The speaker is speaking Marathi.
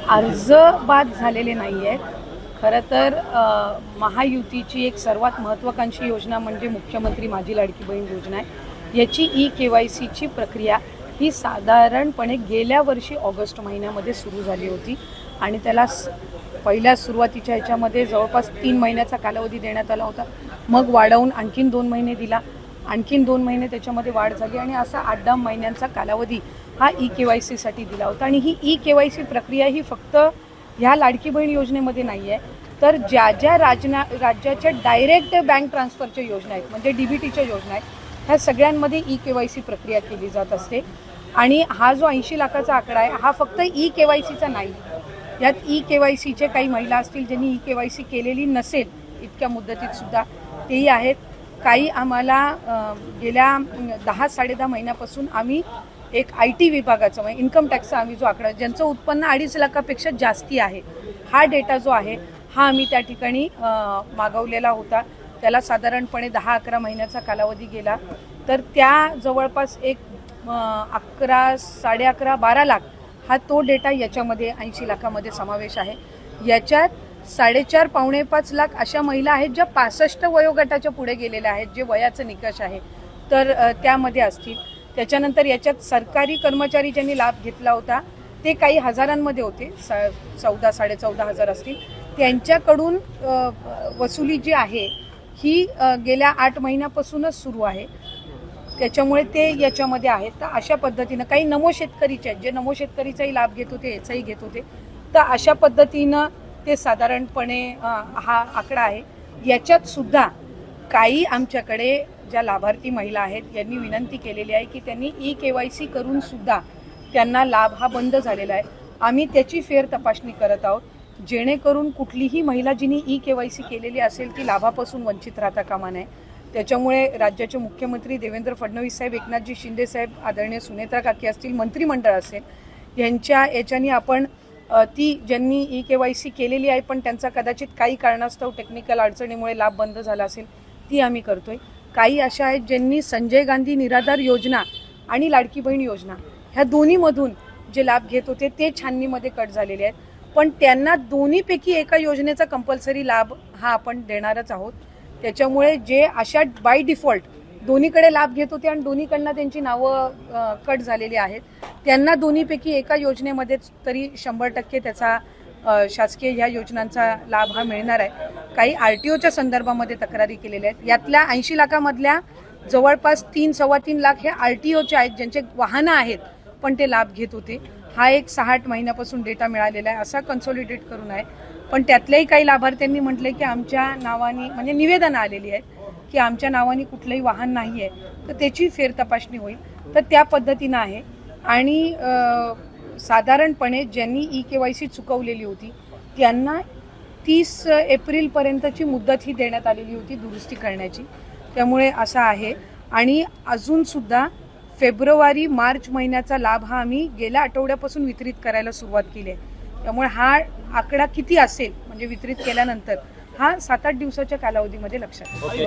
अर्ज बाद झालेले नाही आहेत. खरं तर महायुतीची एक सर्वात महत्त्वाकांक्षी योजना म्हणजे मुख्यमंत्री माझी लाडकी बहीण योजना आहे. याची KYCची प्रक्रिया ही साधारणपणे गेल्या वर्षी ऑगस्ट महिन्यामध्ये सुरू झाली होती आणि त्याला पहिल्या सुरुवातीच्या ह्याच्यामध्ये जवळपास 3 महिन्याचा कालावधी देण्यात आला होता. मग वाढवून आणखीन 2 महिने दिला, आणखीन 2 महिने त्याच्यामध्ये वाढ झाली आणि असा 8-10 महिन्यांचा कालावधी हा KYCसाठी दिला होता. आणि ही KYC प्रक्रिया ही फक्त ह्या लाडकी बहीण योजनेमध्ये नाही आहे, तर ज्या ज्या राज्याच्या डायरेक्ट बँक ट्रान्सफरच्या योजना आहेत म्हणजे DBTच्या योजना आहेत, ह्या सगळ्यांमध्ये KYC प्रक्रिया केली जात असते. आणि हा जो 80 लाखाचा आकडा आहे हा फक्त KYCचा नाही. यात KYCचे काही महिला असतील ज्यांनी KYC केलेली नसेल इतक्या मुदतीत सुद्धा तेही आहेत. काही आम्हाला गेल्या 10-10.5 महिन्यापासून आम्ही एक IT विभागाचं म्हणजे इन्कम टॅक्सचा आम्ही जो आकडा ज्यांचं उत्पन्न 2.5 लाखापेक्षा जास्ती आहे हा डेटा जो आहे हा आम्ही त्या ठिकाणी मागवलेला होता. त्याला साधारणपणे 10-11 महिन्याचा कालावधी गेला. तर त्या जवळपास एक 11, 11.5, 12 लाख हा तो डेटा याच्यामध्ये 80 लाखामध्ये समावेश आहे. याच्यात 4.5 पावणे 5 लाख अशा महिला आहेत ज्या 65 वयोगटाच्या पुढे गेलेल्या आहेत, जे वयाचं निकष आहे तर त्यामध्ये असतील. त्याच्यानंतर याच्यात सरकारी कर्मचारी ज्यांनी लाभ घेतला होता ते काही हजारांमध्ये होते, 14-14.5 हजार असतील. त्यांच्याकडून वसुली जी आहे ही गेल्या 8 महिन्यापासूनच सुरू आहे, त्याच्यामुळे ते याच्यामध्ये आहेत. तर अशा पद्धतीनं काही नमो शेतकरीचे आहेत जे नमो शेतकरीचाही लाभ घेत होते, याचाही घेत होते. तर अशा पद्धतीनं ते साधारणपणे हा आकडा आहे. याच्यात सुद्धा काही आमच्याकडे ज्या लाभार्थी महिला आहेत यांनी विनंती केलेली आहे की त्यांनी KYC करून सुद्धा त्यांना लाभ हा बंद झालेला आहे. आम्ही त्याची फेर तपासणी करत आहोत जेणेकरून कुठलीही महिला जिनी KYC केलेली असेल ती लाभापासून वंचित राहता कामा नये. त्याच्यामुळे राज्याचे मुख्यमंत्री देवेंद्र फडणवीस साहेब, एकनाथजी शिंदे साहेब, आदरणीय सुनेत्रा काकी असतील, मंत्रिमंडळ असेल, यांच्या याच्यानी आपण ती ज्यांनी KYC केलेली आहे पण त्यांचा कदाचित काही कारणास्तव टेक्निकल अडचणीमुळे लाभ बंद झाला असेल ती आम्ही करतोय. काही अशा आहेत ज्यांनी संजय गांधी निराधार योजना आणि लाडकी बहीण योजना ह्या दोन्हीमधून जे लाभ घेत होते ते छाननीमध्ये कट झालेले आहेत, पण त्यांना दोन्हीपैकी एका योजनेचा कंपल्सरी लाभ हा आपण देणारच आहोत. त्याच्यामुळे जे अशा बाय डिफॉल्ट दोन्हीकडे लाभ घेत होते आणि दोन्हीकडनं त्यांची नावं कट झालेली आहेत त्यांना दोन्हीपैकी एका योजनेमध्येच तरी 100% त्याचा शासकीय ह्या योजनांचा लाभ हा मिळणार आहे. काही RTOच्या संदर्भामध्ये तक्रारी केलेल्या आहेत. यातल्या 80 लाखामधल्या जवळपास 3-3.25 लाख हे RTOचे आहेत ज्यांचे वाहनं आहेत पण ते लाभ घेत होते. हा एक 6-8 महिन्यापासून डेटा मिळालेला आहे, असा कन्सॉलिडेट करून आहे. पण त्यातल्याही काही लाभार्थ्यांनी म्हटले की आमच्या नावाने म्हणजे निवेदनं आलेली आहेत की आमच्या नावाने कुठलंही वाहन नाही आहे, तर त्याची फेर तपासणी होईल. तर त्या पद्धतीनं आहे. आणि साधारणपणे ज्यांनी KYC चुकवलेली होती त्यांना 30 एप्रिलपर्यंतची मुदत ही देण्यात आलेली होती दुरुस्ती करण्याची. त्यामुळे असं आहे. आणि अजूनसुद्धा फेब्रुवारी-मार्च महिन्याचा लाभ हा आम्ही गेल्या आठवड्यापासून वितरित करायला सुरुवात केली आहे. त्यामुळे हा आकडा किती असेल म्हणजे वितरित केल्यानंतर हा 7-8 दिवसाच्या कालावधीमध्ये लक्षात येईल.